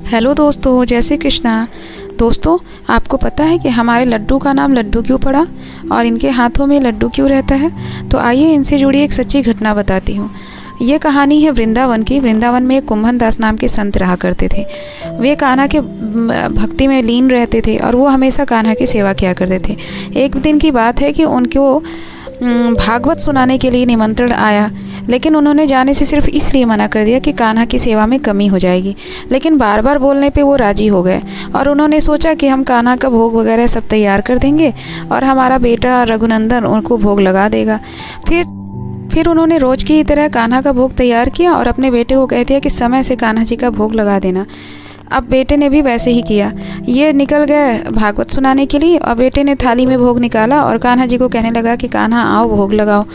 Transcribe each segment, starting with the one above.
Hello दोस्तों, जय श्री कृष्णा। दोस्तों, आपको पता है कि हमारे लड्डू का नाम लड्डू क्यों पड़ा और इनके हाथों में लड्डू क्यों रहता है? तो आइए इनसे जुड़ी एक सच्ची घटना बताती हूँ। ये कहानी है वृंदावन की। वृंदावन में एक कुंभन दास नाम के संत रहा करते थे। वे कान्हा के भक्ति में लीन रहते थे और वो हमेशा कान्हा की सेवा किया करते थे। एक दिन की बात है कि उनको भागवत सुनाने के लिए निमंत्रण आया, लेकिन उन्होंने जाने से सिर्फ इसलिए मना कर दिया कि कान्हा की सेवा में कमी हो जाएगी। लेकिन बार बार बोलने पे वो राजी हो गए और उन्होंने सोचा कि हम कान्हा का भोग वगैरह सब तैयार कर देंगे और हमारा बेटा रघुनंदन उनको भोग लगा देगा। फिर उन्होंने रोज की तरह कान्हा का भोग तैयार किया और अपने बेटे को कह दिया कि समय से कान्हा जी का भोग लगा देना। अब बेटे ने भी वैसे ही किया। ये निकल गए भागवत सुनाने के लिए और बेटे ने थाली में भोग निकाला और कान्हा जी को कहने लगा कि कान्हा आओ भोग लगाओ।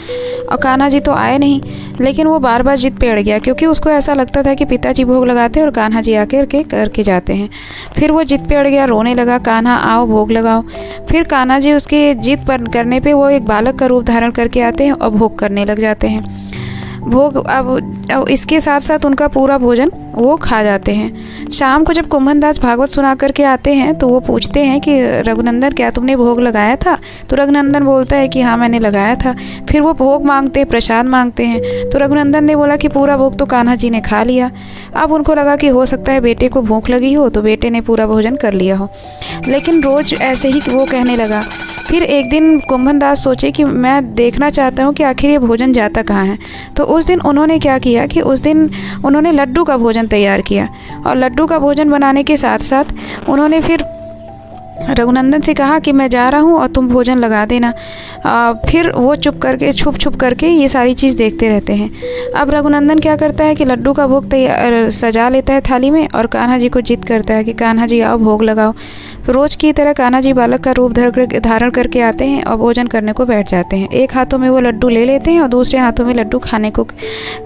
और कान्हा जी तो आए नहीं, लेकिन वो बार बार जिद पे अड़ गया, क्योंकि उसको ऐसा लगता था कि पिताजी भोग लगाते हैं और कान्हा जी आकर के करके जाते हैं। फिर वो जिद पे अड़ गया, रोने लगा, कान्हा आओ भोग लगाओ। फिर कान्हा जी उसके जिद पर करने पे वो एक बालक का रूप धारण करके आते हैं और भोग करने लग जाते हैं। भोग अब इसके साथ साथ उनका पूरा भोजन वो खा जाते हैं। शाम को जब कुंभन दास भागवत सुना करके आते हैं तो वो पूछते हैं कि रघुनंदन क्या तुमने भोग लगाया था? तो रघुनंदन बोलता है कि हाँ मैंने लगाया था। फिर वो भोग मांगते हैं, प्रसाद मांगते हैं। तो रघुनंदन ने बोला कि पूरा भोग तो कान्हा जी ने खा लिया। अब उनको लगा कि हो सकता है बेटे को भूख लगी हो, तो बेटे ने पूरा भोजन कर लिया हो। लेकिन रोज़ ऐसे ही वो कहने लगा। फिर एक दिन कुंभन दास सोचे कि मैं देखना चाहता हूँ कि आखिर ये भोजन जाता कहाँ है। तो उस दिन उन्होंने क्या किया कि उस दिन उन्होंने लड्डू का भोजन तैयार किया और लड्डू का भोजन बनाने के साथ साथ उन्होंने फिर रघुनंदन से कहा कि मैं जा रहा हूँ और तुम भोजन लगा देना। फिर वो छुप करके ये सारी चीज़ देखते रहते हैं। अब रघुनंदन क्या करता है कि लड्डू का भोग तैयार सजा लेता है थाली में और कान्हा जी को जिद करता है कि कान्हा जी आओ भोग लगाओ। रोज़ की तरह कान्हा जी बालक का रूप धारण करके आते हैं और भोजन करने को बैठ जाते हैं। एक हाथों में वो लड्डू ले लेते हैं और दूसरे हाथों में लड्डू खाने को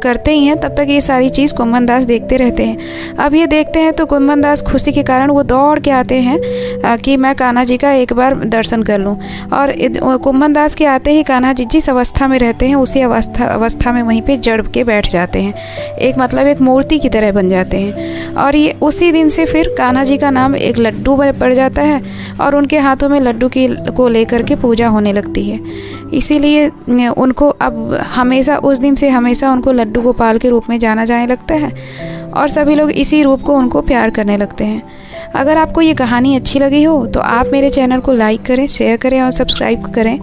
करते ही हैं। तब तक ये सारी चीज़ कुंभन दास देखते रहते हैं। अब ये देखते हैं तो कुंभन दास खुशी के कारण वो दौड़ के आते हैं कि मैं कान्हा जी का एक बार दर्शन कर लूं। और कुंभन दास के आते ही कान्हा जी जिस अवस्था में रहते हैं उसी अवस्था में वहीं पे जड़ के बैठ जाते हैं। एक मूर्ति की तरह बन जाते हैं। और ये उसी दिन से फिर कान्हा जी का नाम एक लड्डू पड़ जाता है और उनके हाथों में लड्डू को लेकर के पूजा होने लगती है। इसीलिए उनको अब हमेशा उस दिन से हमेशा उनको लड्डू गोपाल के रूप में जाना जाने लगता है और सभी लोग इसी रूप को उनको प्यार करने लगते हैं। अगर आपको ये कहानी अच्छी लगी हो तो आप मेरे चैनल को लाइक करें, शेयर करें और सब्सक्राइब करें।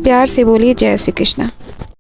प्यार से बोलिए जय श्री कृष्णा।